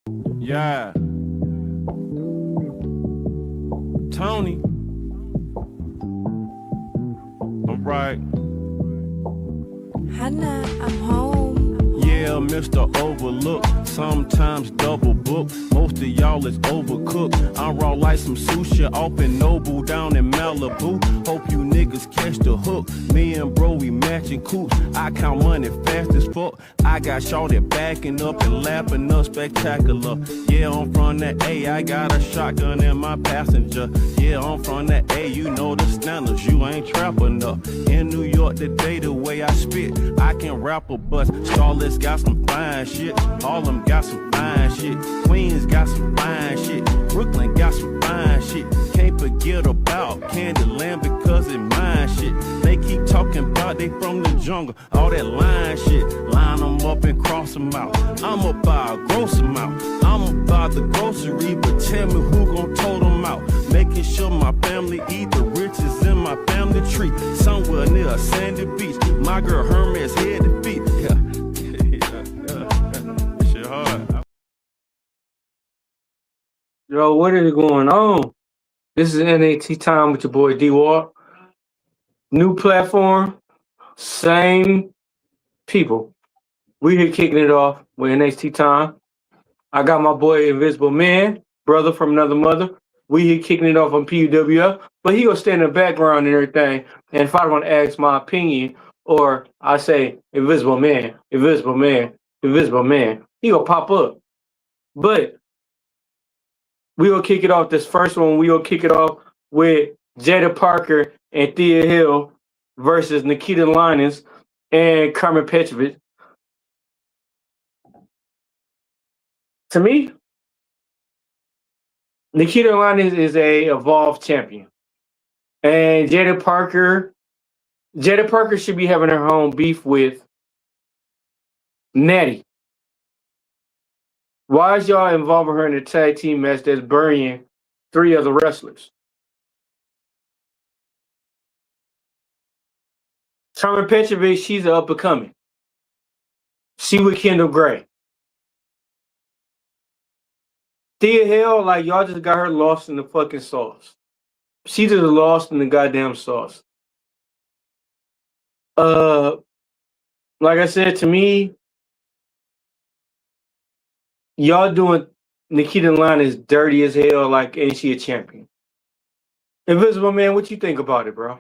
Yeah. Tony. All right. Hannah, I'm home. Yeah, Mr. Overlook, sometimes double book. Most of y'all is overcooked. I'm raw like some sushi off in Noble down in Malibu. Hope you niggas catch the hook. Me and bro, we matching coops. I count money fast as fuck. I got shorty backing up and lapping up spectacular. Yeah, I'm from that A, I got a shotgun in my passenger. Yeah, I'm from that A, you know the standards, you ain't trap enough. In New York today, the way I spit, I can rap a bust. Charlotte's got some fine shit, Harlem got some fine shit, Queens got some fine shit, Brooklyn got some fine shit. Can't forget about Candyland because it mine shit. They keep talking about they from the jungle, all that line shit. Line them up and cross them out. I'ma buy a gross amount. I'ma buy the grocery, but tell me who gon' tote them out. Making sure my family eat the riches in my family tree. Somewhere near a sandy beach. My girl Hermes head to feet. Yeah. Shit hard. Yo, what is going on? This is NXT time with your boy D-Walt. New platform, same people. We here kicking it off with NXT time. I got my boy Invisible Man, brother from another mother. We here kicking it off on PUWF, but he gonna stay in the background and everything. And if I want to ask my opinion, or I say Invisible Man, Invisible Man, Invisible Man, he gonna pop up. But we gonna kick it off. This first one, we gonna kick it off with Jada Parker and Thea Hill versus Nikita Lyons and Carmen Petrovic. To me, Nikita Lyons is a evolved champion, and Jada Parker should be having her home beef with Natty. Why is y'all involving her in a tag team match that's burying 3 other wrestlers? Carmen Petrovic, she's an up and coming. She with Kendall Gray. Thea Hill, like y'all just got her lost in the fucking sauce. She just lost in the goddamn sauce. Like I said, to me, y'all doing Nikita Lyons dirty as hell, like, ain't she a champion? Invisible Man, what you think about it, bro?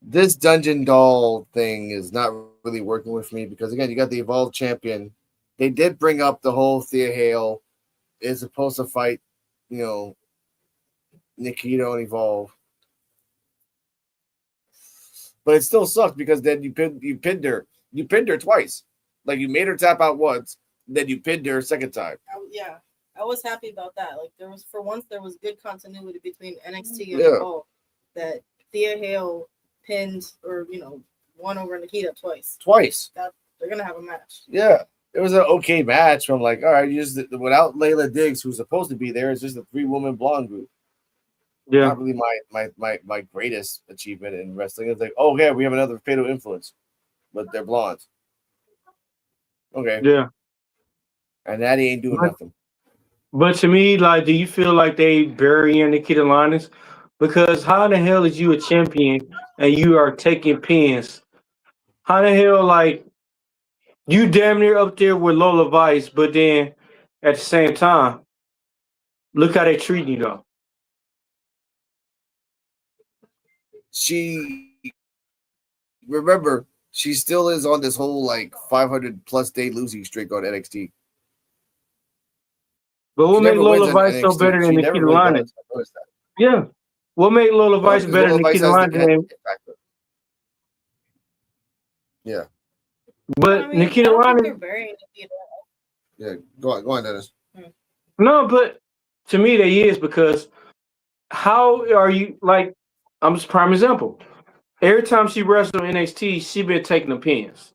This Dungeon Doll thing is not really working with me because, again, you got the Evolved Champion. They did bring up the whole Thea Hale is supposed to fight, Nikita and Evolve. But it still sucks because then you pinned her. You pinned her twice. Like, you made her tap out once, then you pinned her a second time. Yeah, I was happy about that. Like, there was good continuity between NXT and Evolve. That Thea Hale pinned or won over Nikita twice. They're gonna have a match. Yeah, it was an okay match. From like, all right, without Layla Diggs, who's supposed to be there, it's just a 3-woman blonde group. Yeah, not really my greatest achievement in wrestling. It's like, oh yeah, we have another Fatal Influence, but they're blondes. Okay. Yeah. And Natty ain't doing nothing. But to me, like, do you feel like they burying Nikita Lyons? Because how the hell is you a champion and you are taking pins? How the hell, like, you damn near up there with Lola Vice, but then at the same time, look how they treat you though. Remember, she still is on this whole like 500+ day losing streak on NXT. But what made Lola Vice so better than Nikita Lyons? Yeah. What made Lola Vice better than Nikita Lyons? Yeah. But Nikita Lyons. Yeah, go on, Dennis. No, but to me they is, because how are you, like, I'm just prime example. Every time she wrestled in NXT, she been taking opinions.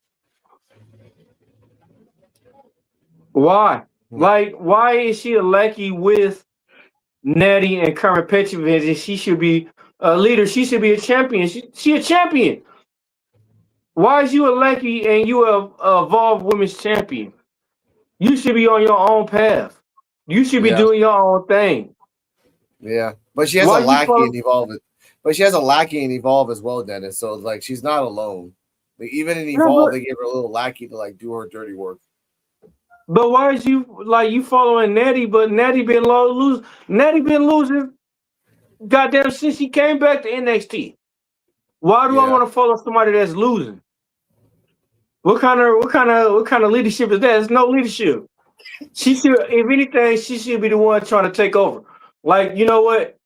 Why? Like, why is she a lackey with Natty and Carmen Petrovic? And she should be a leader. She should be a champion. She a champion. Why is you a Lucky and you a Evolve Women's Champion? You should be on your own path. You should be doing your own thing. Yeah, but she has a lackey in Evolve. But she has a lackey in Evolve as well, Dennis. So like she's not alone. Like, even in Evolve, they gave her a little lackey to like do her dirty work. But why is you following Natty? But Natty been losing. Goddamn, since she came back to NXT. Why do I want to follow somebody that's losing? What kind of leadership is that? It's no leadership. She should, if anything, she should be the one trying to take over. Like, you know what?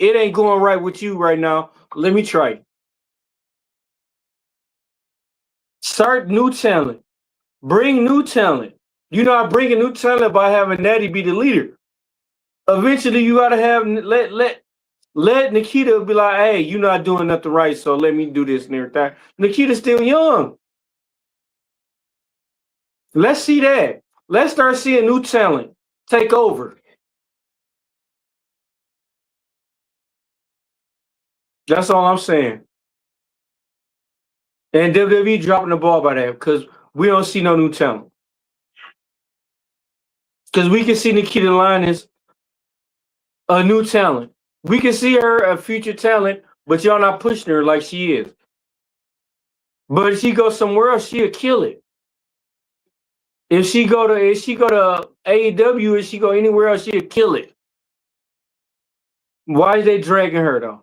It ain't going right with you right now. Let me try. Start new talent. Bring new talent. You're not bringing new talent by having Natty be the leader. Eventually, you gotta have let Nikita be like, hey, you're not doing nothing right, so let me do this and everything. Nikita's still young. Let's see that. Let's start seeing new talent take over. That's all I'm saying. And WWE dropping the ball by that because we don't see no new talent. Because we can see Nikita Lyons a new talent. We can see her a future talent, but y'all not pushing her like she is. But if she goes somewhere else, she'll kill it. If she go to AEW, if she go anywhere else, she'll kill it. Why are they dragging her though?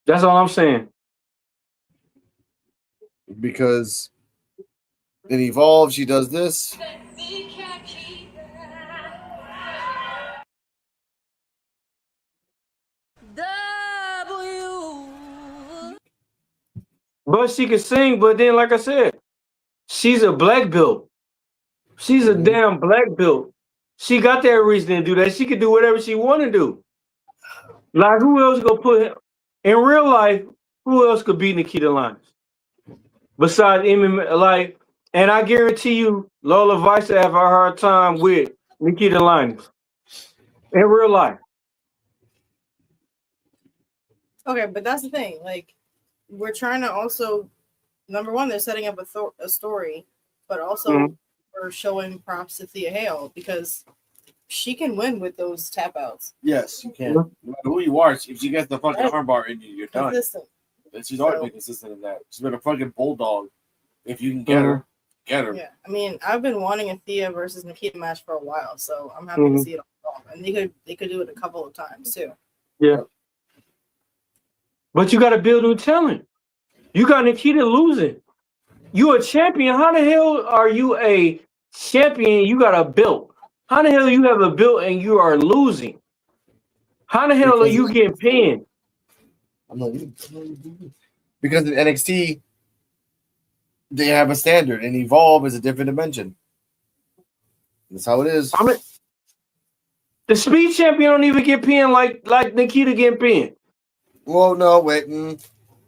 That's all I'm saying. Because in Evolve, she does this. But she can sing, but then, like I said, she's a black belt. She's a damn black belt. She got that reason to do that. She can do whatever she want to do. Like, who else gonna put him in real life? Who else could beat Nikita Lyons besides MMA? Like, and I guarantee you, Lola Vice have a hard time with Nikita Lyons in real life. Okay, but that's the thing. Like, we're trying to also, number one, they're setting up a story, but also we're showing props to Thea Hale because she can win with those tap outs. Yes, you can. No matter who you are, if she gets the fucking armbar in you, you're done. Consistent. And she's always been consistent in that. She's been a fucking bulldog. If you can get her, get her. Yeah, I mean, I've been wanting a Thea versus Nikita match for a while, so I'm happy to see it on. And they could do it a couple of times too. Yeah. But you got to build new talent. You got Nikita losing. You a champion. How the hell are you a champion? You got a belt. How the hell you have a belt and you are losing? How the hell are you getting pinned? Because in NXT, they have a standard, and Evolve is a different dimension. That's how it is. I mean, the Speed Champion don't even get pinned like Nikita getting pinned. Well, no, wait.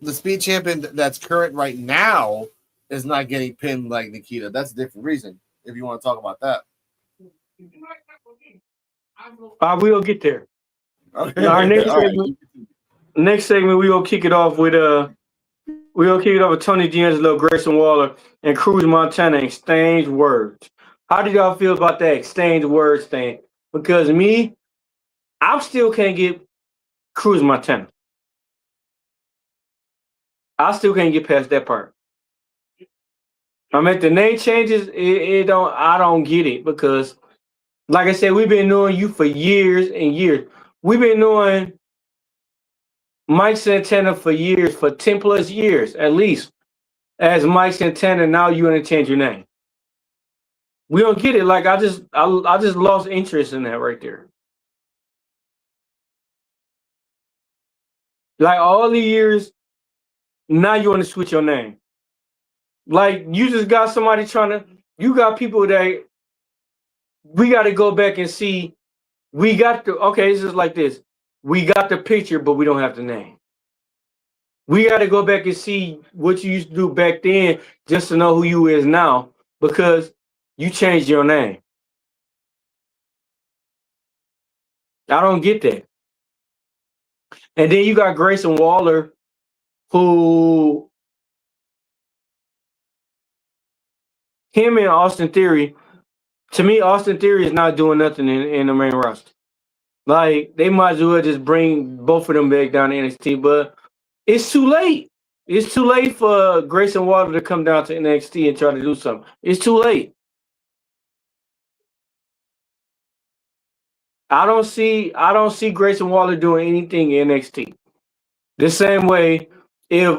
The Speed Champion that's current right now is not getting pinned like Nikita. That's a different reason, if you want to talk about that. We'll get there. Okay. Our next segment, we gonna kick it off with Tony D'Angelo, Grayson Waller, and Cruz Montana exchange words. How did y'all feel about that exchange words thing? Because I still can't get Cruz Montana. I still can't get past that part. I mean, the name changes, I don't get it because, like I said, we've been knowing you for years and years. We've been knowing Mike Santana for years, for 10 plus years at least, as Mike Santana. Now you want to change your name. We don't get it. Like I just lost interest in that right there. Like all the years, now you want to switch your name. Like you just got somebody you got people that we got to go back and see. It's just like this. We got the picture, but we don't have the name. We got to go back and see what you used to do back then just to know who you is now because you changed your name. I don't get that. And then you got Grayson Waller, who him and Austin Theory. To me, Austin Theory is not doing nothing in the main roster. Like, they might as well just bring both of them back down to NXT, but it's too late. It's too late for Grayson Waller to come down to NXT and try to do something. It's too late. I don't see Grayson Waller doing anything in NXT. The same way if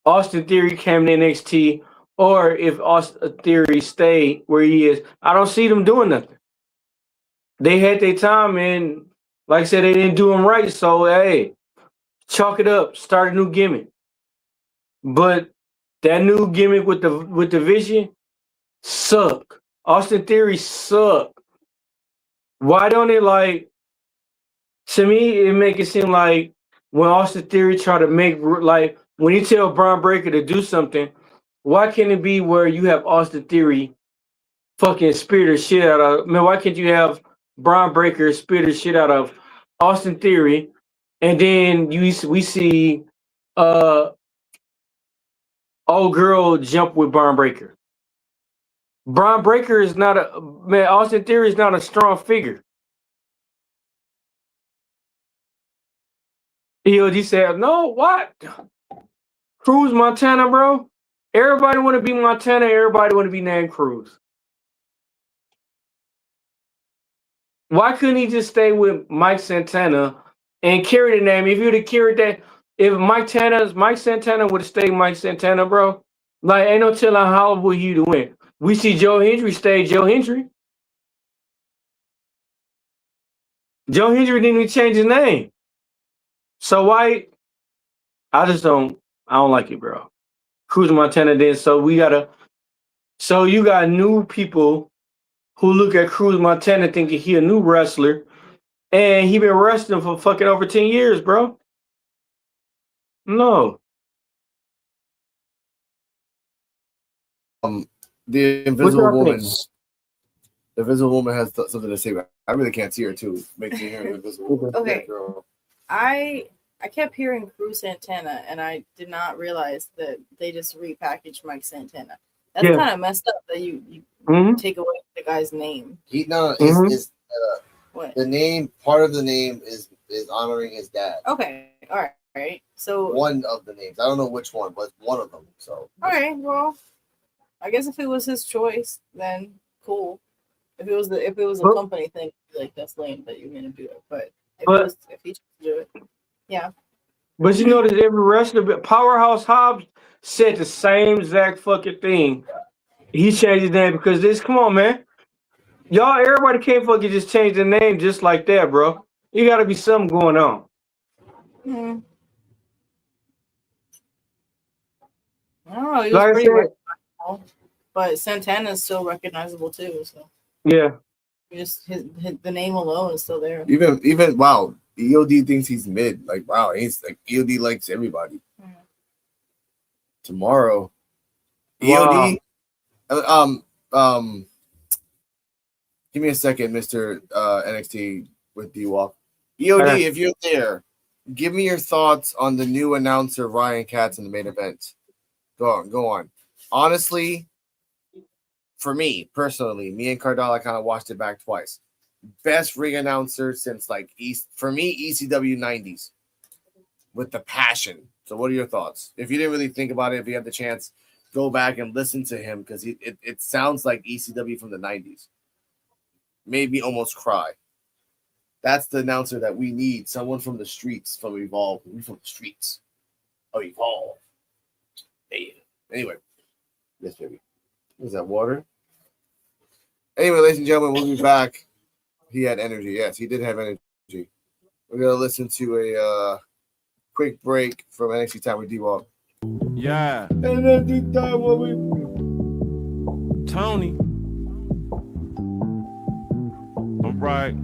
Austin Theory came to NXT or if Austin Theory stayed where he is, I don't see them doing nothing. They had their time, and like I said, they didn't do them right. So, hey, chalk it up. Start a new gimmick. But that new gimmick with the vision suck. Austin Theory suck. Why don't it, like, to me, it make it seem like when Austin Theory try to make, like, when you tell Braun Breaker to do something, why can't it be where you have Austin Theory fucking spear the shit out of, man, why can't you have Braun Breaker spear the shit out of Austin Theory, and then we see old girl jump with Braun Breaker. Braun Breaker is not Austin Theory is not a strong figure. He said, no, what? Cruz Montana, bro? Everybody want to be Montana. Everybody want to be named Cruz. Why couldn't he just stay with Mike Santana and carry the name? If you would have carried that, if Mike Santana would have stayed Mike Santana, bro, like, ain't no telling how would he to win. We see Joe Hendry stay Joe Hendry. Joe Hendry didn't even change his name. So why? I don't like it, bro. Cruz Montana did. So you got new people who look at Cruz Montana thinking he a new wrestler, and he been wrestling for fucking over 10 years, bro. No. The Invisible Woman. The Invisible Woman has something to say. I really can't see her too. Make me hear Invisible. Okay. I kept hearing Cruz Santana, and I did not realize that they just repackaged Mike Santana. That's kind of messed up that you take away the guy's name. What? The name, part of the name is honoring his dad. Okay, all right. So one of the names, I don't know which one, but one of them. So all right, well, I guess if it was his choice, then cool. If it was a company thing, like, that's lame that you're gonna do it. But if he chose to do it, yeah. But you notice every wrestler, Powerhouse Hobbs said the same exact fucking thing. He changed his name because come on, man. Y'all, everybody can't fucking just change the name just like that, bro. You gotta be something going on. I don't know. He was pretty recognizable, but Santana's still recognizable too. So yeah, the name alone is still there. Even wow, EOD thinks he's mid. Like, wow, he's like, EOD likes everybody. Tomorrow, EOD. Give me a second, Mr. NXT with D-Walk. EOD, if you're there, give me your thoughts on the new announcer Ryan Katz in the main event. Go on. Honestly, for me personally, me and Cardala kind of watched it back twice. Best ring announcer since, like, ECW 90s with the passion. So what are your thoughts? If you didn't really think about it, if you had the chance, go back and listen to him, because it sounds like ECW from the 90s. Made me almost cry. That's the announcer that we need. Someone from the streets, from Evolve. We from the streets of Evolve. Hey. Anyway. Yes, baby. Is that water? Anyway, ladies and gentlemen, we'll be back. He had energy. Yes, he did have energy. We're going to listen to a quick break from NXT Time with D-Walk. Yeah. NXT Time with Tony. All right.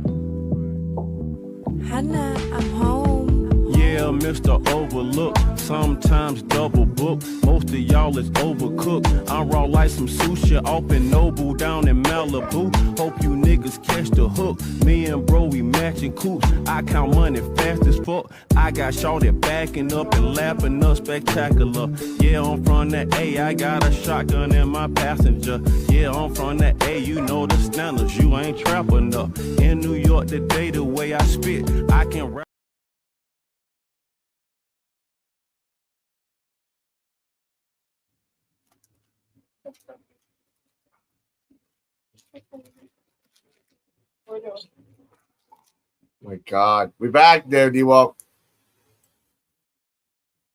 Hannah, I'm home. Yeah, Mr. Overlook. sometimes double book. Most of y'all is overcooked. I'm raw like some sushi up in Noble down in Malibu. Hope you niggas catch the hook. Me and bro, we matching coops. I count money fast as fuck. I got shorty backing up and lapping up spectacular. Yeah, I'm from the A, I got a shotgun in my passenger. Yeah, I'm from the A, you know the standards. You ain't trap enough. In New York today, the way I spit, I can rap. My God, we back there, D-Wop.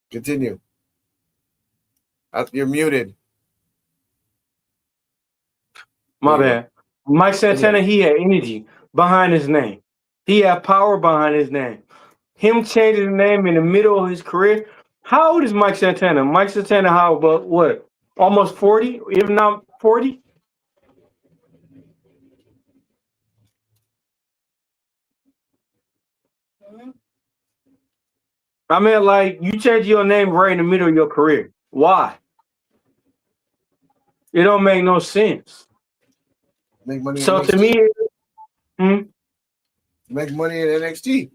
Continue. You're muted. My bad. Mike Santana, he had energy behind his name. He had power behind his name. Him changing the name in the middle of his career. How old is Mike Santana? Mike Santana, how about what? Almost 40, if not 40? I mean, like, you change your name right in the middle of your career. Why? It don't make no sense. Make money. So to me, make money in NXT.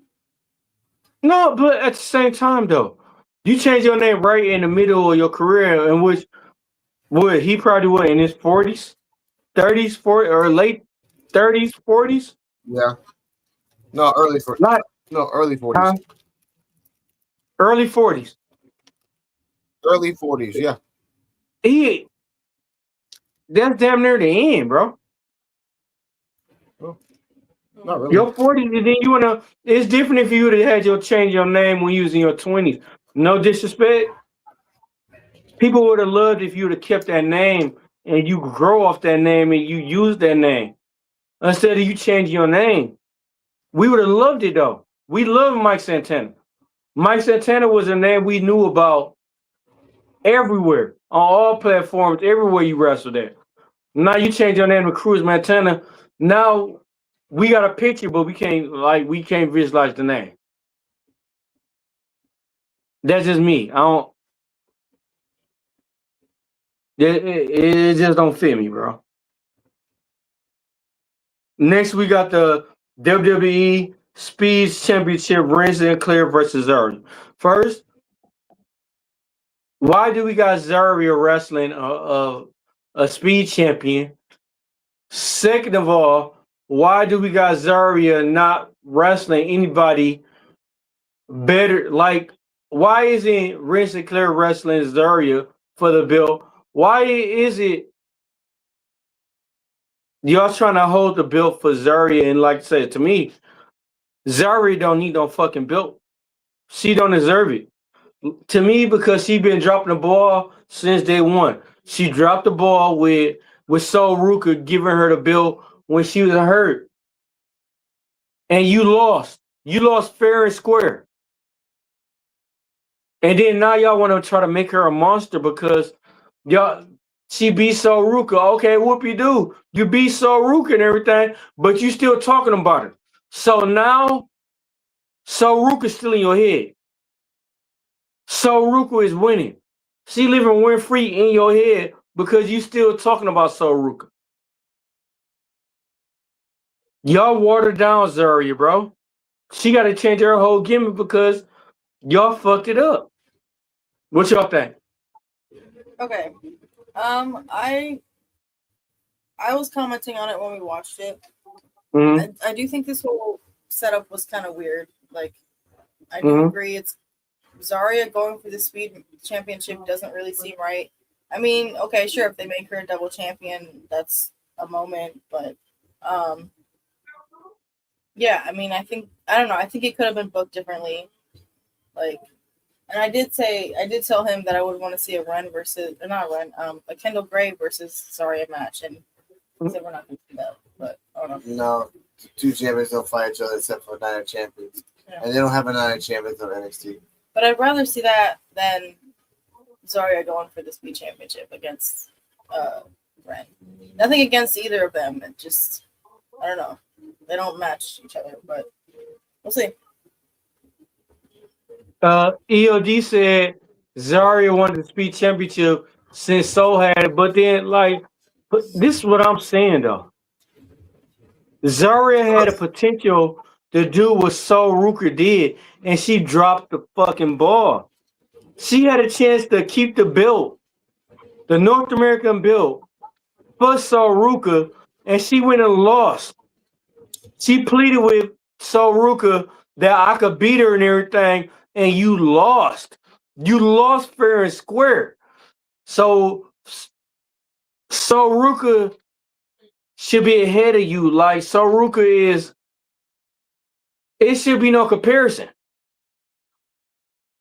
No, but at the same time, though, you change your name right in the middle of your career, in which would he probably in his 40s, 30s, 40 or late 30s, 40s? Yeah. No, early 40s. Early 40s. Early 40s. Early 40s, yeah. That's damn near the end, bro. Oh, not really. Your 40s, and then you wanna. It's different if you would have had your change your name when you was in your 20s. No disrespect. People would have loved if you would have kept that name and you grow off that name and you use that name instead of you changing your name. We would have loved it though. We love Mike Santana. Mike Santana was a name we knew about everywhere, on all platforms, everywhere you wrestled at. Now you change your name to Cruz Montana. Now we got a picture, but we can't visualize the name. That's just me. I don't. It just don't fit me, bro. Next, we got the WWE Speeds Championship, Rhea Sinclair versus Zarya. First, why do we got Zarya wrestling a speed champion? Second of all, why do we got Zarya not wrestling anybody better? Like, why isn't Rhea Sinclair wrestling Zarya for the belt? Why is it y'all trying to hold the belt for Zarya? And like I said, to me, Zarya don't need no fucking belt. She don't deserve it. To me, because she been dropping the ball since day one. She dropped the ball with Sol Ruka giving her the belt when she was hurt. And you lost. You lost fair and square. And then now y'all want to try to make her a monster because she beat Sol Ruka. Okay, whoop-de-doo. You beat Sol Ruka and everything, but you still talking about her. So now Sol Ruka's still in your head. Sol Ruka is winning. She living win free in your head because you still talking about Sol Ruka. Y'all watered down Zarya, bro. She got to change her whole gimmick because y'all fucked it up. What y'all think? Okay. I was commenting on it when we watched it. Mm-hmm. I do think this whole setup was kind of weird. Like, I do agree. It's Zarya going for the speed championship doesn't really seem right. I mean, okay, sure, if they make her a double champion, that's a moment, but yeah, I mean, I don't know. I think it could have been booked differently. Like, and I did tell him that I would want to see a Kendall Gray versus Zarya match, and he said we're not going to do that. But I don't know. No, two champions don't fight each other except for Night of Champions, and they don't have a Night of Champions on NXT. But I'd rather see that than Zarya going for the speed championship against Ren. Nothing against either of them. It just, I don't know. They don't match each other, but we'll see. EOD said Zarya won the Speed Championship since Soul had it, but then but this is what I'm saying though. Zarya had a potential to do what Soul Ruker did, and she dropped the fucking ball. She had a chance to keep the belt, the North American belt, for Soul Ruker, and she went and lost. She pleaded with Soul Ruker that I could beat her and everything, and you lost. You lost fair and square. So Ruka should be ahead of you. Like Ruka is, it should be no comparison.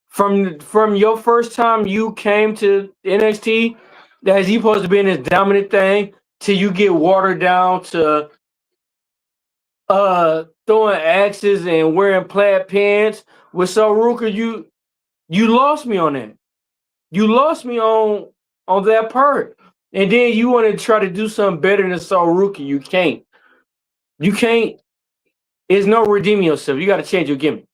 From your first time you came to NXT, that you supposed to be in this dominant thing, till you get watered down to throwing axes and wearing plaid pants. With Ruka, you lost me on that. You lost me on that part. And then you want to try to do something better than Ruka. You can't. You can't. There's no redeeming yourself. You got to change your gimmick.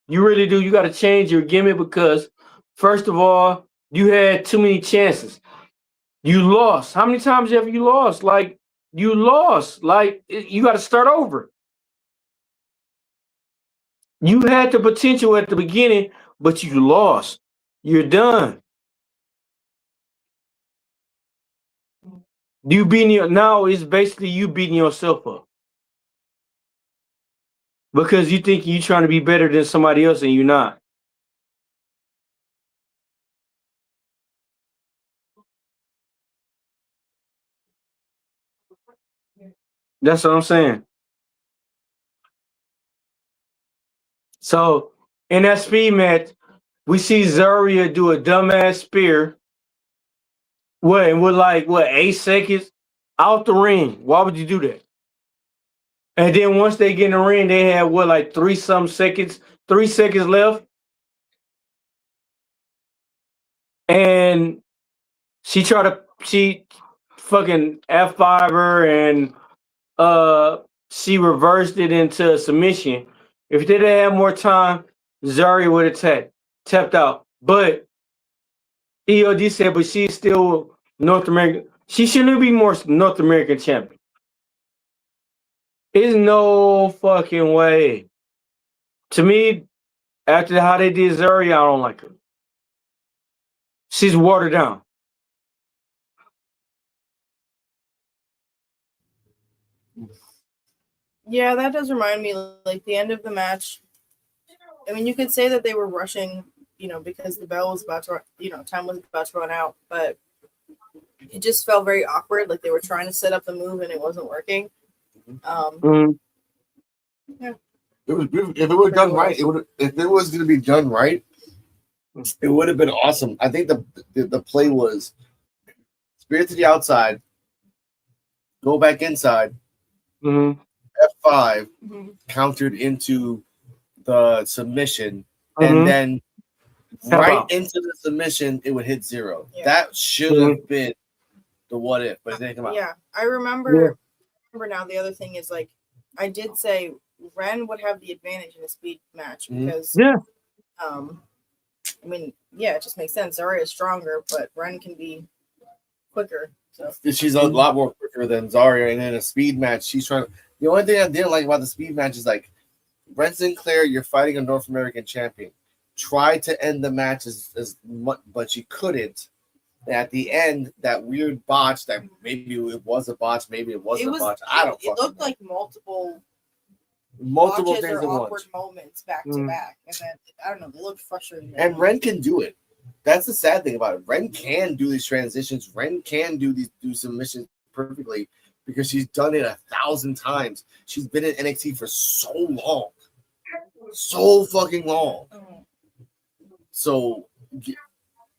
You really do. You got to change your gimmick because, first of all, you had too many chances. You lost. How many times have you lost? Like, you lost. Like, you got to start over. You had the potential at the beginning, but you lost. You're done. Now it's basically you beating yourself up. Because you think you're trying to be better than somebody else and you're not. That's what I'm saying. So in that speed match, we see Zarya do a dumbass spear. With 8 seconds out the ring. Why would you do that? And then once they get in the ring, they had 3 seconds left. And she fucking F5 her and she reversed it into a submission. If they didn't have more time, Zarya would have tapped out. But EOD said, but she's still North American. She shouldn't be more North American champion. There's no fucking way. To me, after how they did Zarya, I don't like her. She's watered down. Yeah, that does remind me, like, the end of the match. I mean, you could say that they were rushing, because the bell was about to, time was about to run out, but it just felt very awkward. Like they were trying to set up the move and it wasn't working. Yeah. If it was done right, if it was going to be done right, it would have been awesome. I think the play was spear to the outside, go back inside, F5, countered into the submission, and then into the submission, it would hit 0. Yeah. That should have been the what if, but it didn't come out. Yeah, I remember. Remember now. The other thing is, like, I did say Ren would have the advantage in a speed match because, I mean, it just makes sense. Zarya is stronger, but Ren can be quicker. So she's a lot more quicker than Zarya, and in a speed match, she's trying to. The only thing I didn't like about the speed match is like, Brent Sinclair, you're fighting a North American champion. Tried to end the match as much, but she couldn't. And at the end, that weird botch that maybe it was a botch, maybe it wasn't a botch. I don't. It looked like multiple things at awkward once. Moments back to back, and then I don't know. They looked frustrating. And Ren can do it. That's the sad thing about it. Ren can do these transitions. Ren can do submissions perfectly because she's done it 1,000 times. She's been in NXT for so long, so fucking long. So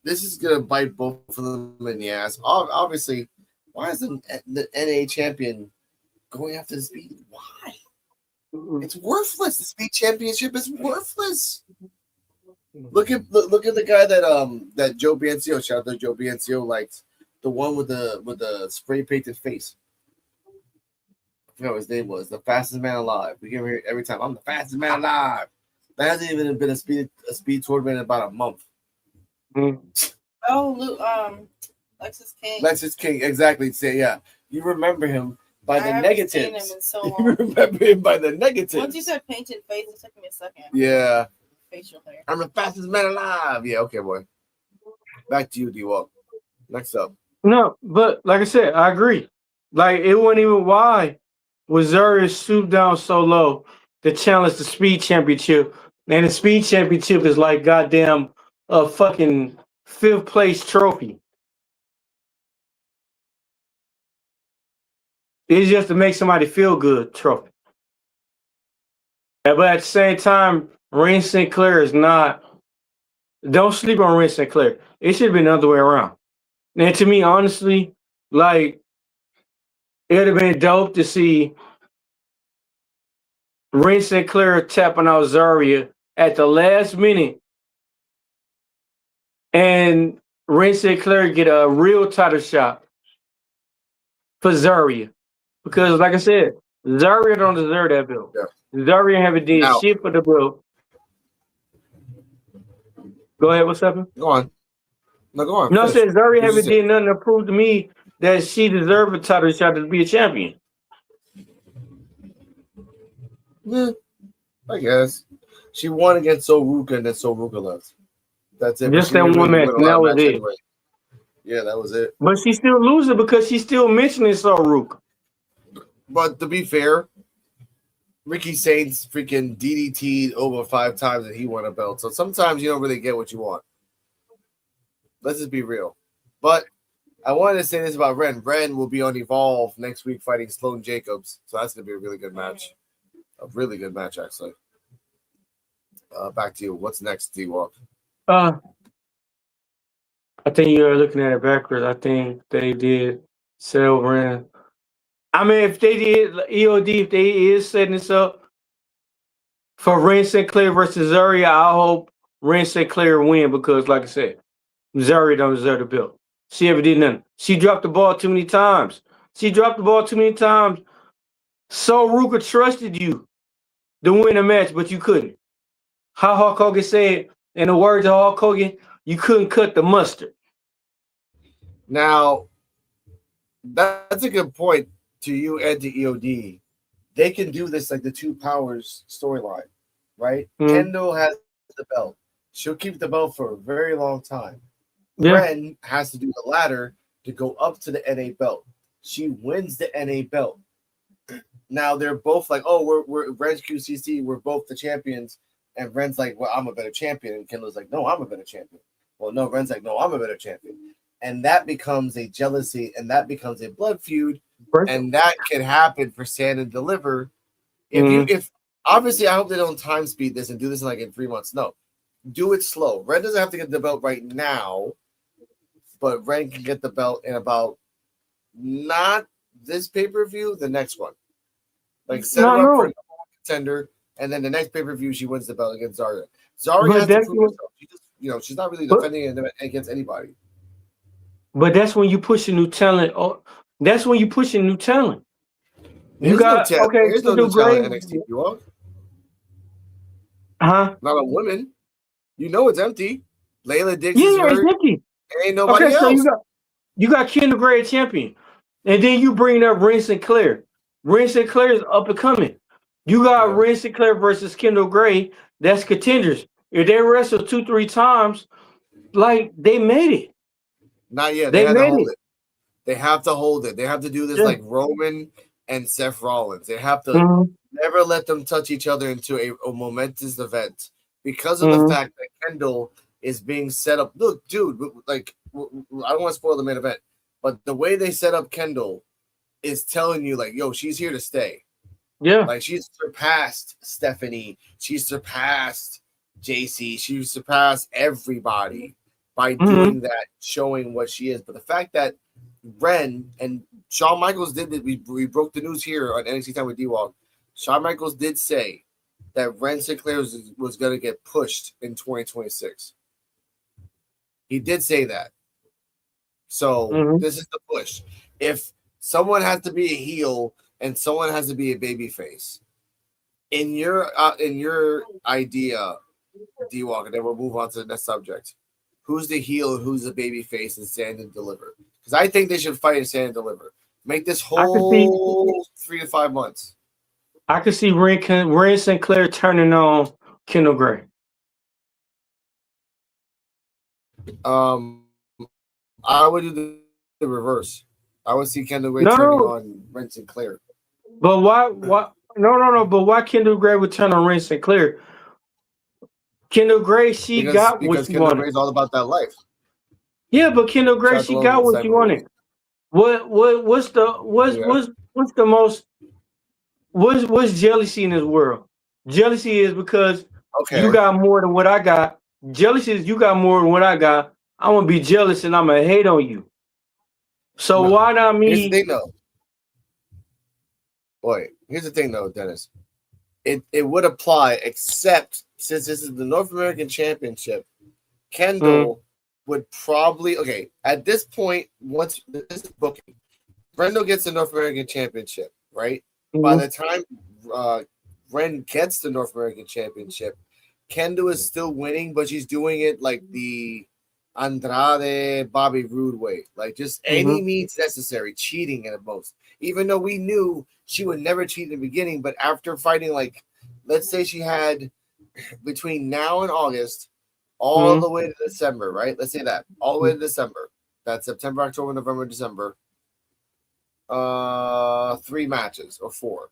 this is gonna bite both of them in the ass. Obviously, why is the NA champion going after the speed? Why? It's worthless. The speed championship is worthless. Look at the guy that Joe Biancio, shout out to Joe Biancio, likes, the one with the spray painted face. I forgot what his name was. The fastest man alive. We hear it every time. I'm the fastest man alive. That hasn't even been a speed tournament in about a month. Oh, Lexus King. Lexus King, exactly. Say, yeah. You remember him by the negatives. Seen him in so long. You remember him by the negatives. Once you said painted face, it took me a second. Yeah. Facial hair. I'm the fastest man alive. Yeah, okay, boy. Back to you, D-Walk. Next up. No, but like I said, I agree. Like it wasn't even why was Zarya stooped down so low to challenge the speed championship. And the speed championship is like goddamn a fucking 5th place trophy. It's just to make somebody feel good trophy. But at the same time, Ren Sinclair is not. Don't sleep on Ren Sinclair. It should have been the other way around. And to me, honestly, like it would have been dope to see Ren Sinclair tapping out Zarya at the last minute and Ren Sinclair get a real title shot for Zarya. Because, like I said, Zarya don't deserve that belt. Yeah. Zarya haven't did shit for the belt. Go ahead, what's happening? Go on. No, go on. No, I said Zarya haven't did nothing to prove to me that she deserved a title shot to be a champion. Yeah, I guess. She won against Soruka and then Soruka left. That's it. Just that one match, and that was it. Anyway. Yeah, that was it. But she still losing because she's still mentioning Soruka. But to be fair, Ricky Saints freaking DDT'd over 5 times and he won a belt. So sometimes you don't really get what you want. Let's just be real. But I wanted to say this about Ren. Ren will be on Evolve next week fighting Sloane Jacobs. So that's going to be a really good match. A really good match, actually. Back to you. What's next, D-Walk? I think you're looking at it backwards. I think they did sell Ren. I mean, if they did EOD, if they is setting this up for Ren Sinclair versus Zarya, I hope Ren Sinclair win because, like I said, Zarya don't deserve the belt. She ever did nothing. She dropped the ball too many times. So Ruka trusted you to win a match, but you couldn't. How Hulk Hogan said, in the words of Hulk Hogan, you couldn't cut the mustard. Now, that's a good point to you and to EOD. They can do this like the Two Powers storyline, right? Mm-hmm. Kendall has the belt. She'll keep the belt for a very long time. Yeah. Ren has to do the ladder to go up to the NA belt. She wins the NA belt. Now they're both like, oh, we're Ren's QCC, we're both the champions. And Ren's like, well, I'm a better champion. And Kendall's like, no, I'm a better champion. Well, no, Ren's like, no, I'm a better champion. And that becomes a jealousy and that becomes a blood feud. And that can happen for Stand and Deliver. If obviously, I hope they don't time speed this and do this in 3 months. No, do it slow. Ren doesn't have to get the belt right now, but Ren can get the belt in about not this pay-per-view, the next one. Set her up for a contender, and then the next pay-per-view she wins the belt against Zarya. Zarya has to prove herself. She's not really defending against anybody. But that's when you push a new talent. That's when you push a new talent. There's no new talent in NXT. You are? Huh? Not a woman. You know it's empty. Layla Dix is hurt. It's empty. There ain't nobody else. So you got Kendall Gray champion. And then you bring up Ren Sinclair. Ren Sinclair is up and coming. You got Ren Sinclair versus Kendall Gray. That's contenders. If they wrestle 2-3 times, they made it. Not yet. They have to hold it. They have to hold it. They have to do this like Roman and Seth Rollins. They have to never let them touch each other into a momentous event because of the fact that Kendall is being set up. Look, dude, I don't want to spoil the main event, but the way they set up Kendall is telling you, yo, she's here to stay. Yeah. She's surpassed Stephanie. She's surpassed JC. She's surpassed everybody by doing that, showing what she is. But the fact that Ren and Shawn Michaels did that, we broke the news here on NXT Time with D-Walk. Shawn Michaels did say that Ren Sinclair was going to get pushed in 2026. He did say that. So this is the push. If someone has to be a heel and someone has to be a babyface, in your idea, D-Walk, and then we'll move on to the next subject. who's the heel and who's the baby face and stand and deliver. Because I think they should fight and stand and deliver. Make this whole 3 to 5 months. I could see Ren Sinclair turning on Kendall Gray. I would do the reverse. I would see Kendall Gray turning on Ren Sinclair. But why? No. But why Kendall Gray would turn on Ren Sinclair? Kendall Gray, got what she Kendall wanted. Gray's all about that life. Yeah, but Kendall Gray, she got what she wanted. What's jealousy in this world? Jealousy is because you got more than what I got. Jealousy is you got more than what I got. I'm gonna be jealous and I'm gonna hate on you. So why not me? Here's the thing, though. Here's the thing, though, Dennis. It would apply, except since this is the North American Championship, Kendall would probably at this point, once this is booking, Brendo gets the North American Championship, right? By the time Ren gets the North American Championship, Kendall is still winning, but she's doing it like the Andrade Bobby Roode way, like just any means necessary, cheating at most. Even though we knew she would never cheat in the beginning, but after fighting, like, let's say she had between now and August, all the way to December, right? Let's say that all the way to December. That's September, October, November, December. 3 matches or 4,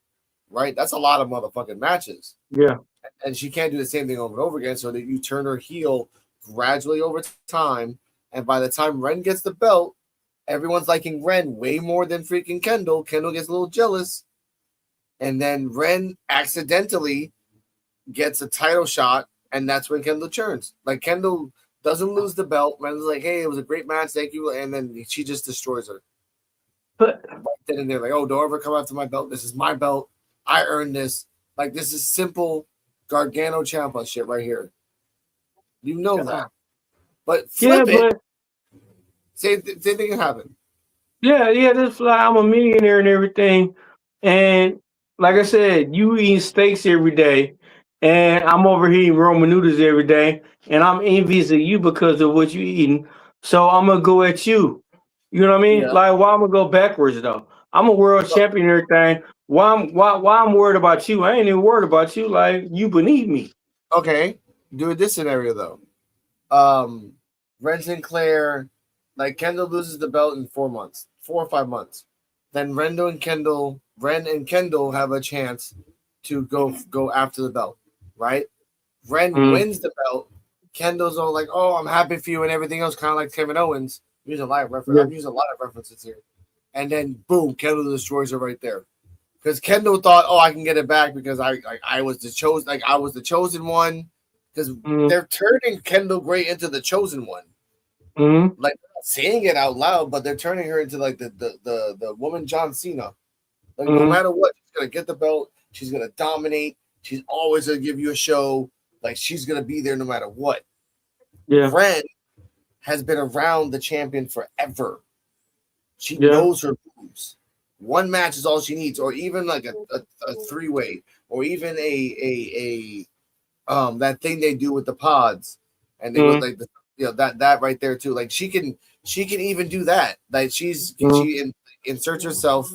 right? That's a lot of motherfucking matches. Yeah. And she can't do the same thing over and over again, so that you turn her heel gradually over time. And by the time Ren gets the belt, everyone's liking Ren way more than freaking Kendall. Kendall gets a little jealous. And then Ren accidentally gets a title shot, and that's when Kendall turns. Like, Kendall doesn't lose the belt. Ren's like, hey, it was a great match, thank you. And then she just destroys her. But right then and there, like, oh, don't ever come after my belt. This is my belt. I earned this. Like, this is simple Gargano Ciampa shit right here. You know that. But flip it. Same thing can happen. Yeah, that's like I'm a millionaire and everything. And like I said, you eating steaks every day, and I'm over here eating Roman noodles every day, and I'm envious of you because of what you eating. So I'm gonna go at you. You know what I mean? Yeah. Like, why I'm gonna go backwards though? I'm a world champion and everything. Why I'm worried about you? I ain't even worried about you. Like, you beneath me. Okay. Do this scenario though. Ren Sinclair, like, Kendall loses the belt in 4 months, 4 or 5 months. Then Ren and Kendall have a chance to go after the belt, right? Ren wins the belt. Kendall's all like, "Oh, I'm happy for you," and everything else, kind of like Kevin Owens. I'm using a lot of references here. And then boom, Kendall destroys her right there. Because Kendall thought, "Oh, I can get it back because I was the chosen one." Because they're turning Kendall Gray into the chosen one. Like, not saying it out loud, but they're turning her into like the woman John Cena. Like, no matter what, she's gonna get the belt. She's gonna dominate. She's always gonna give you a show. Like, she's gonna be there no matter what. Yeah. Ren has been around the champion forever. She knows her moves. One match is all she needs, or even like a 3-way, or even a that thing they do with the pods, and they go like that right there too. Like, she can even do that. Like, she inserts herself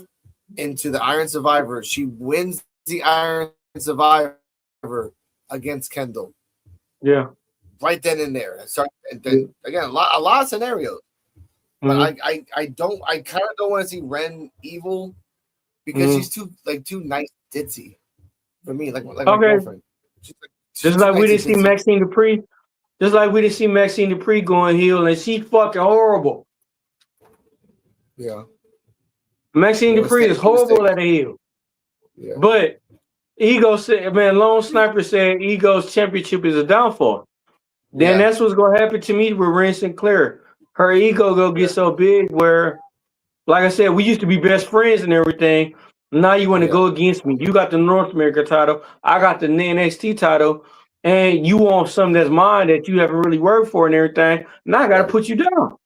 into the Iron Survivor. She wins the Iron Survivor against Kendall. Yeah. Right then and there. And then again, a lot of scenarios. But I kind of don't want to see Ren evil because she's too nice ditzy for me. Like my girlfriend. Just like we didn't see Maxine Dupree. Just like we didn't see Maxine Dupree going heel, and she fucking horrible. Yeah. Maxine Dupree is horrible at a heel. Yeah. But Ego said, man, Lone Sniper said Ego's championship is a downfall. Then that's what's gonna happen to me with Ren Sinclair. Her ego go get so big where, like I said, we used to be best friends and everything. Now you want to go against me. You got the North America title. I got the NXT title. And you want something that's mine that you haven't really worked for and everything. Now I got to put you down.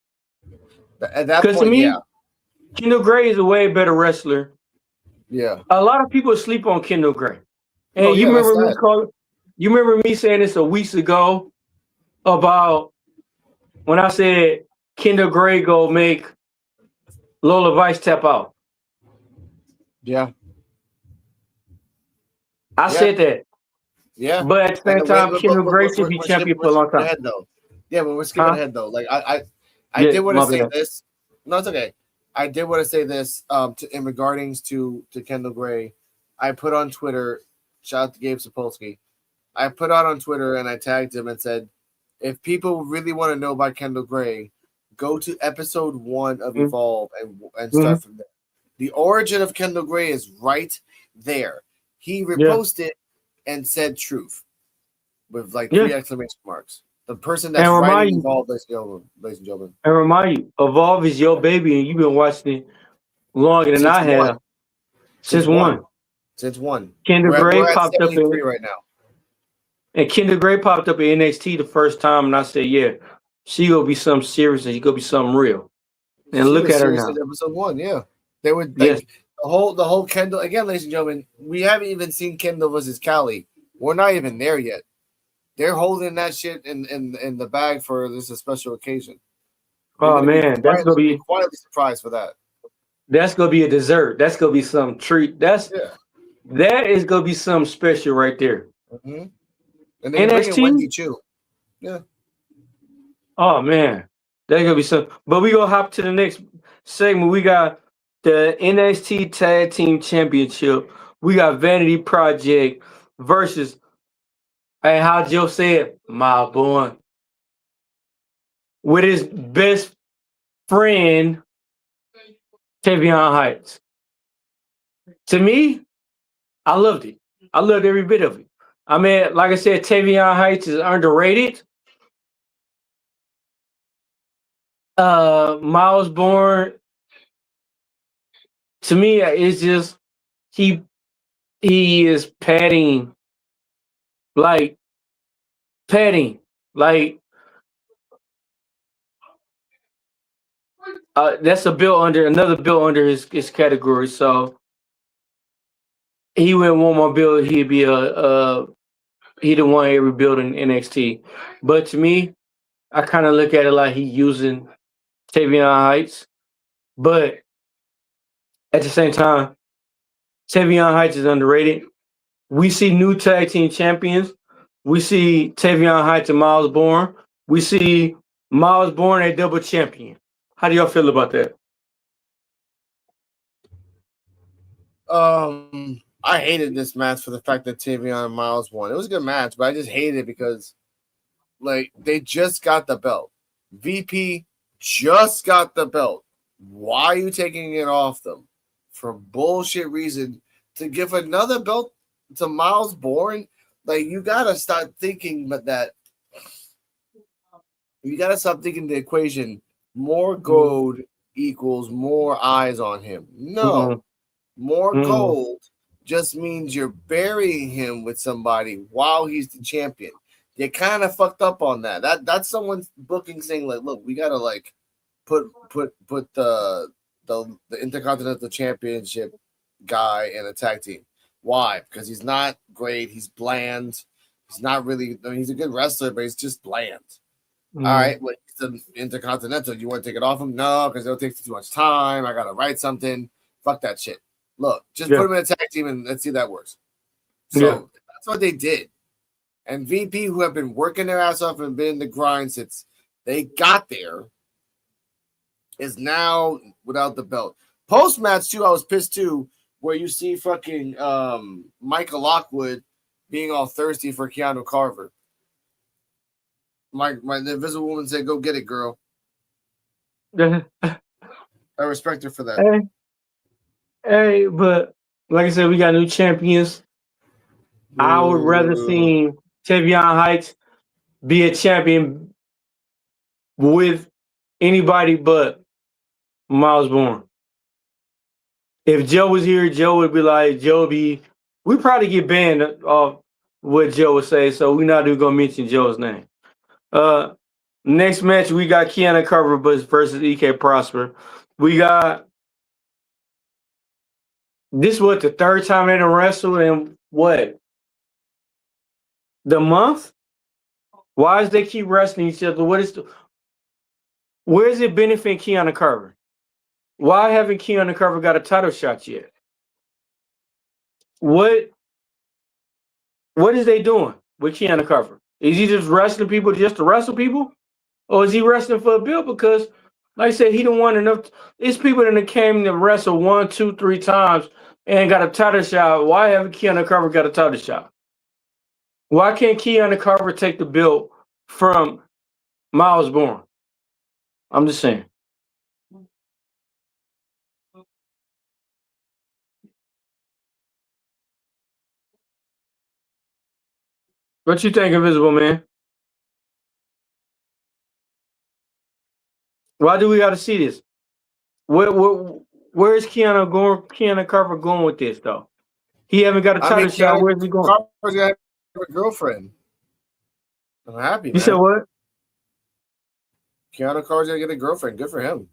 At that point, to me, Kendall Gray is a way better wrestler. Yeah. A lot of people sleep on Kendall Gray. And you remember me saying this a weeks ago about when I said Kendall Gray go make Lola Vice tap out. Yeah. I said that. Yeah. But at the same time, Kendall Gray should be champion for a long time. Ahead, though. Yeah, but we're skipping ahead though. Like I did want to say this. No, it's okay. I did want to say this in regarding to Kendall Gray. I put on Twitter, shout out to Gabe Sapolsky. I put out on Twitter and I tagged him and said, if people really want to know about Kendall Gray, go to episode 1 of Evolve and start from there. The origin of Kendall Gray is right there. He reposted and said truth with like 3 exclamation marks. The person that's writing Evolve, ladies and gentlemen. And remind you, Evolve is your baby, and you've been watching it longer than I have. Since one. Kendall Gray popped up in right now. And Kendall Gray popped up in NXT the first time, and I said, yeah, she gonna be something serious and she gonna be something real. And look at her now. Episode 1, yeah. They would like the whole Kendall again, ladies and gentlemen. We haven't even seen Kendall versus Callie. We're not even there yet. They're holding that shit in the bag for this a special occasion. Oh man, that's gonna be quietly surprised for that. That's gonna be a dessert. That's gonna be some treat. That is gonna be something special right there. Mm-hmm. And then NXT, Wendy too. Yeah. Oh man, that's gonna be something. But we gonna hop to the next segment. We got the NXT Tag Team Championship. We got Vanity Project versus, hey, how Joe said, my boy, with his best friend, Tavion Heights. To me, I loved it. I loved every bit of it. I mean, like I said, Tavion Heights is underrated. Miles Bourne, to me, it's just he is padding like that's another bill under his category. So he went one more bill, he'd be he the one every build in NXT. But to me, I kind of look at it like he using Tavion Heights. But at the same time, Tavion Heights is underrated. We see new tag team champions. We see Tavion Heights and Miles Bourne. We see Miles Bourne a double champion. How do y'all feel about that? I hated this match for the fact that Tavion and Miles won. It was a good match, but I just hated it because, like, they just got the belt. VP just got the belt. Why are you taking it off them? For bullshit reason to give another belt to Miles Bourne? Like, you gotta start thinking that. You gotta stop thinking the equation. More gold equals more eyes on him. No. More gold just means you're burying him with somebody while he's the champion. You kind of fucked up on that. That's someone's booking saying, like, look, we gotta like put the Intercontinental Championship guy in a tag team. Why? Because he's not great. He's bland. He's not really. I mean, he's a good wrestler, but he's just bland. All right, well, he's an Intercontinental. You want to take it off him? No, because it'll take too much time. I gotta write something. Fuck that shit. Look, just put him in a tag team and let's see if that works. So that's what they did. And VP, who have been working their ass off and been in the grind since they got there, is now without the belt. Post-match, too, I was pissed, too, where you see fucking Michael Lockwood being all thirsty for Keanu Carver. The Invisible Woman said, go get it, girl. I respect her for that. Hey, but like I said, we got new champions. I would rather see Tavion Heights be a champion with anybody but Miles Bourne. If Joe was here, Joe would be like, we probably get banned off what Joe would say, so we're not even going to mention Joe's name. Next match, we got Keanu Carver versus EK Prosper. We got this was the third time they done wrestled in what? The month? Why does they keep wrestling each other? Where is it benefiting Keanu Carver? Why haven't Keanu Carver got a title shot yet? What is they doing with Keanu Carver? Is he just wrestling people just to wrestle people? Or is he wrestling for a belt? Because, like I said, he don't want enough. It's people that came to wrestle 1, 2, 3 times and got a title shot. Why haven't Keanu Carver got a title shot? Why can't Keanu Carver take the belt from Miles Bourne? I'm just saying. What you think, Invisible Man? Why do we got to see this? Where is Keanu Carver going with this, though? He haven't got a title shot. Where's he going? Carver's got a girlfriend. I'm happy, man. You said what? Keanu Carver's gonna get a girlfriend. Good for him.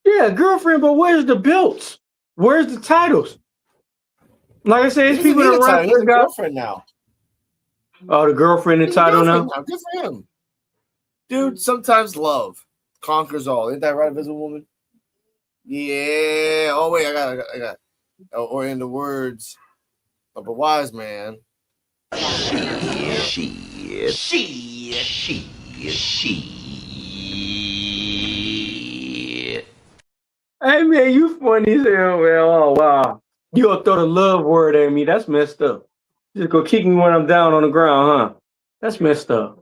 Yeah, girlfriend, but where's the belts? Where's the titles? Like I said, it's people that run. He has a girlfriend now. Oh, the girlfriend and title now? Good for him. Dude, sometimes love conquers all. Isn't that right, Invisible Woman? Yeah. Oh, wait, I got. Or in the words of a wise man. She. Hey, man, you funny as hell, man. Oh, wow. You gonna throw the love word at me. That's messed up. You just gonna kick me when I'm down on the ground, huh? That's messed up.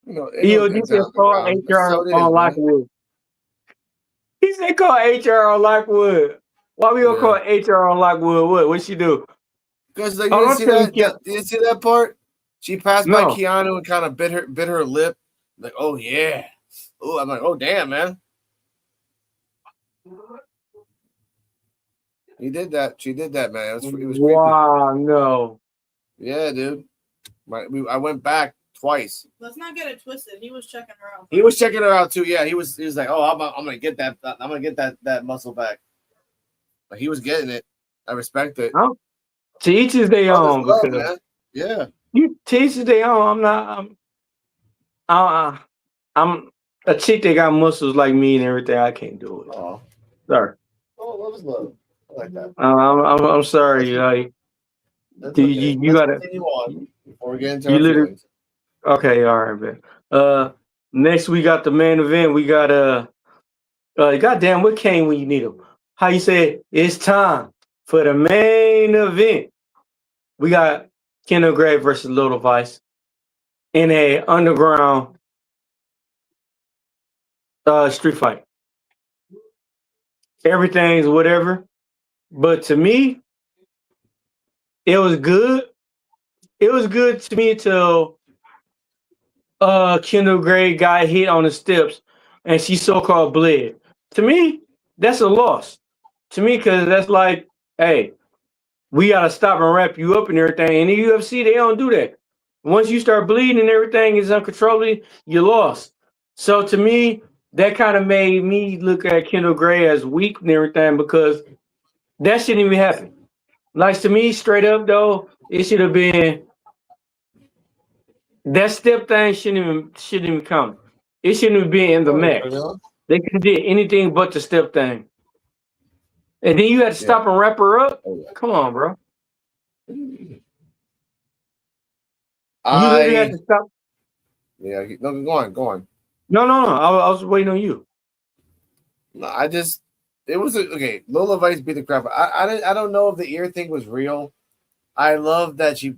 You know, EOD said call HR on Lockwood. He said call HR on Lockwood. Why we gonna call HR on Lockwood? What'd she do? Because like, you didn't see that part? She passed by Keanu and kind of bit her lip. Like, oh yeah. Oh, I'm like, oh damn, man. He did that. She did that, man. It was wow, creepy. No. Yeah, dude. I went back twice. Let's not get it twisted. He was checking her out. He was checking her out too. Yeah, he was like, oh, I'm gonna get that. I'm gonna get that muscle back. But he was getting it. I respect it. Oh. To each his their own. Man. Yeah. You to each his their own. I'm a chick that got muscles like me and everything. I can't do it. Oh. Sorry. Oh, love is love. I like that. I'm sorry. You gotta continue on before we get into our feelings. Okay, all right, man. Next we got the main event. We got goddamn, what came when you need him? How you say it's time for the main event? We got Kendall Gray versus Little Vice in a underground street fight. Everything's whatever, but to me, it was good. It was good to me till Kendall Gray got hit on the steps and she so-called bled. To me, that's a loss. To me, because that's like, hey, we gotta stop and wrap you up and everything. And in the UFC, they don't do that. Once you start bleeding and everything is uncontrollably, you lost. So to me, that kind of made me look at Kendall Gray as weak and everything because that shouldn't even happen. Like to me, straight up though, it should have been that step thing shouldn't even count. It shouldn't have been in the match. They could have did anything but the step thing. And then you had to stop and wrap her up? Come on, bro. You literally had to stop. Yeah, no, go on. No. I was waiting on you. No, it was okay. Lola Vice beat the crap. I don't know if the ear thing was real. I love that she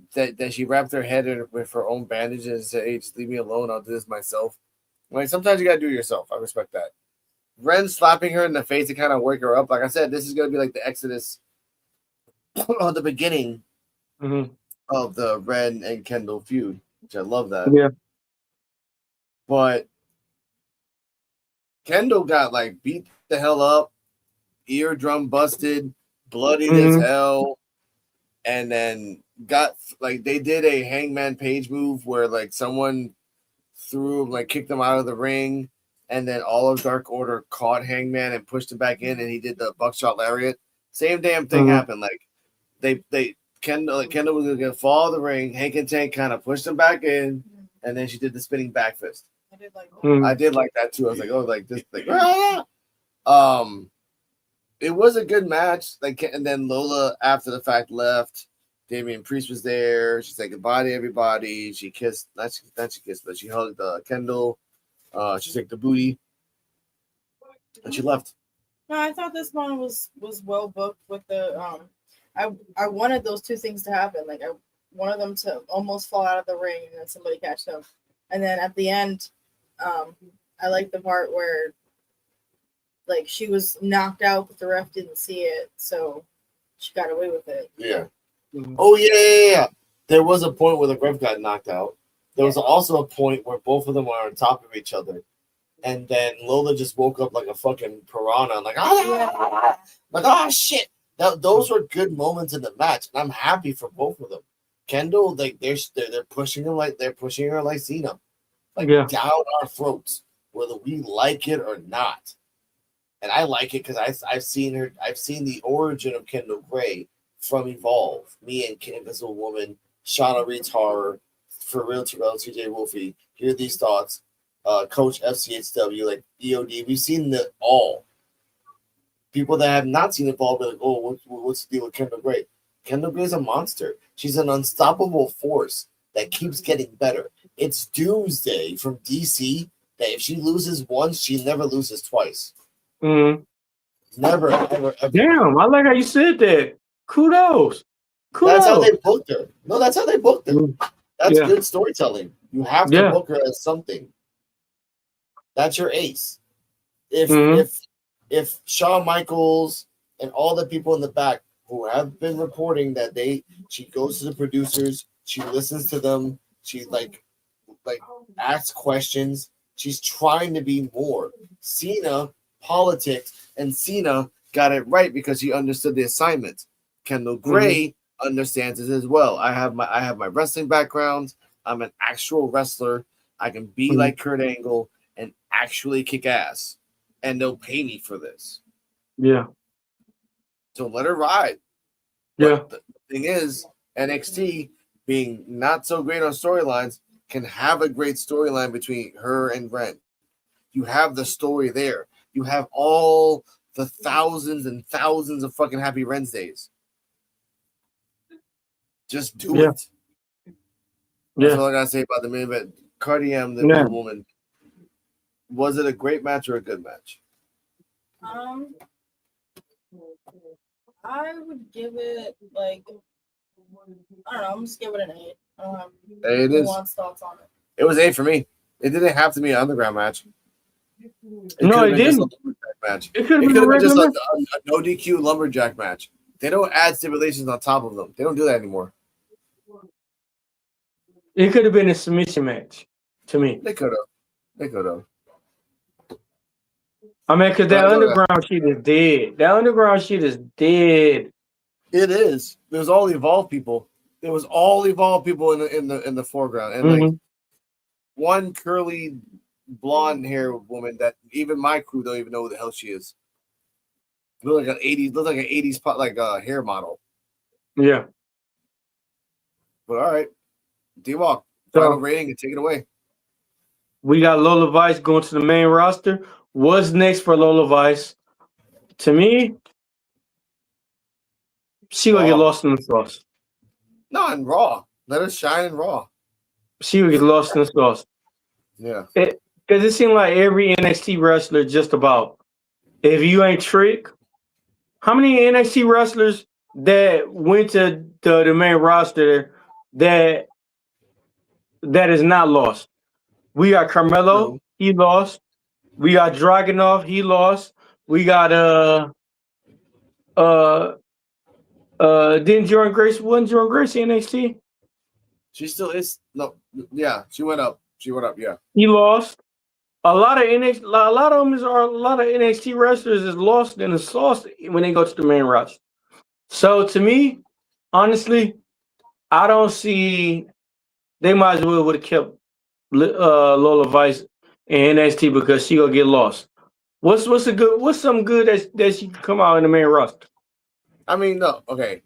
wrapped her head with her own bandages and said, "Hey, just leave me alone. I'll do this myself." Like sometimes you gotta do it yourself. I respect that. Ren slapping her in the face to kind of wake her up. Like I said, this is gonna be like the Exodus of the beginning of the Ren and Kendall feud, which I love that. Yeah. But Kendall got like beat the hell up, eardrum busted, bloodied as hell, and then got like they did a Hangman Page move where like someone threw him, like kicked him out of the ring, and then all of Dark Order caught Hangman and pushed him back in, and he did the buckshot lariat. Same damn thing happened. Like Kendall was gonna fall out of the ring. Hank and Tank kind of pushed him back in, and then she did the spinning back fist. did like that. Mm. I did like that too. I was like, oh, like this, like it was a good match. Like, and then Lola after the fact left. Damian Priest was there. She said goodbye to everybody. She kissed, not she kissed, but she hugged Kendall. She took the booty, and she left. No, I thought this one was well booked with the I wanted those two things to happen. Like I wanted them to almost fall out of the ring and then somebody catch them. And then at the end, I liked the part where like she was knocked out, but the ref didn't see it, so she got away with it. Yeah. Oh yeah. There was a point where the ref got knocked out. There was also a point where both of them were on top of each other. And then Lola just woke up like a fucking piranha, like shit. Those were good moments in the match, and I'm happy for both of them. Kendall, like they're pushing her like Cena, like down our throats, whether we like it or not. And I like it because I've seen the origin of Kendall Gray from Evolve. Me and Invisible Woman, Shauna Reed's Horror, For Real Terrell, TJ Wolfie. Hear These Thoughts. Coach FCHW, like EOD, we've seen the all. People that have not seen Evolve be like, oh, what's the deal with Kendall Gray? Kendall Gray is a monster. She's an unstoppable force that keeps getting better. It's Doomsday from DC that if she loses once, she never loses twice. Mm. Never, ever, ever. Damn, I like how you said that. Kudos. That's how they booked her. No, that's how they booked her. That's good storytelling. You have to book her as something. That's your ace. If Shawn Michaels and all the people in the back who have been reporting that she goes to the producers, she listens to them, she like asks questions, she's trying to be more. Cena, politics, and Cena got it right because he understood the assignment. Kendall Gray understands it as well. I have my wrestling background. I'm an actual wrestler. I can be like Kurt Angle and actually kick ass, and they'll pay me for this. Yeah. So let her ride. But the thing is, NXT being not so great on storylines can have a great storyline between her and Ren. You have the story there. You have all the thousands and thousands of fucking Happy Wednesdays. Just do it. That's all I gotta say about the main event. Cardi M, the woman. Was it a great match or a good match? I would give it like I don't know. I'm just give it an 8. I don't have nuanced thoughts on it. It was 8 for me. It didn't have to be an underground match. It didn't. It could have been just a no DQ lumberjack match. They don't add stipulations on top of them. They don't do that anymore. It could have been a submission match to me. They could have. I mean, because that underground shit is dead. That underground shit is dead. It is. There's all Evolved people. There was all Evolved people in the foreground, and like one curly blonde hair woman that even my crew don't even know who the hell she is. Look like an 80s like a hair model. Yeah. But all right, D-Walk, final rating and take it away. We got Lola Vice going to the main roster. What's next for Lola Vice? To me, she will get lost in the sauce. No, in Raw. Let her shine in Raw. She will get lost in the sauce. Yeah. Because it seemed like every NXT wrestler just about, if you ain't Trick, how many NXT wrestlers that went to the main roster that is not lost? We got Carmelo, he lost. We got Dragunov, he lost. We got wasn't Jordan Grace in NXT? She still is. No, yeah, she went up. Yeah. He lost. A lot of NXT wrestlers is lost in the sauce when they go to the main roster. So to me, honestly, I don't see. They might as well would have kept Lola Vice in NXT because she gonna get lost. What's something good that she can come out in the main roster? I mean, no, okay.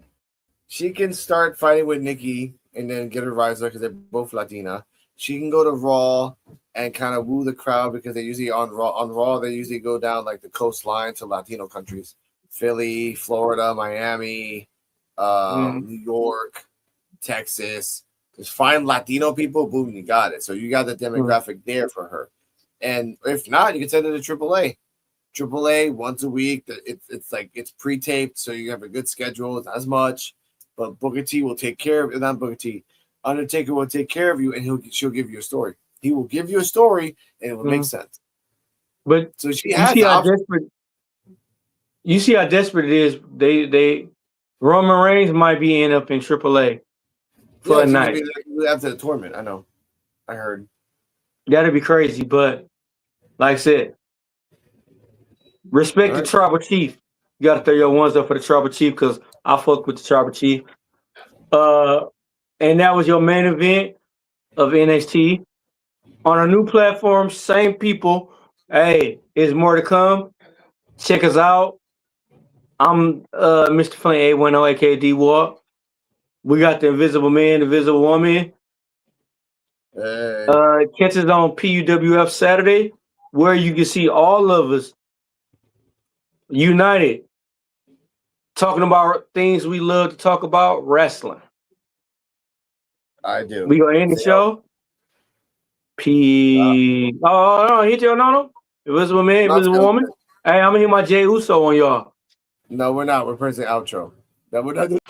She can start fighting with Nikki and then get her riser because they're both Latina. She can go to Raw and kind of woo the crowd because they usually on Raw they usually go down like the coastline to Latino countries, Philly, Florida, Miami, New York, Texas. Just find Latino people, boom, you got it. So you got the demographic there for her. And if not, you can send it to AAA. AAA once a week. It's like it's pre-taped, so you have a good schedule. It's not as much, but Booker T will take care of it. Not Booker T. Undertaker will take care of you, and she'll give you a story. He will give you a story, and it will make sense. But so she you has see how desperate. You see how desperate it is. They Roman Reigns might be end up in AAA for a night after the tournament. I know. I heard. That'd be crazy, but like I said, respect the tribal chief. You gotta throw your ones up for the tribal chief because I fuck with the tribal chief. And that was your main event of NXT. On a new platform, same people. Hey, there's more to come. Check us out. I'm Mr. Flint 810, aka D Walk. We got the Invisible Man, the Invisible Woman. Catch us on PUWF Saturday, where you can see all of us united, talking about things we love to talk about, wrestling. I do. We gonna end the show. P. No, hit your no. Invisible Man, Invisible Woman. Hey, I'm gonna hit my Jey Uso on y'all. No, we're not. We're pressing outro. That we're not doing.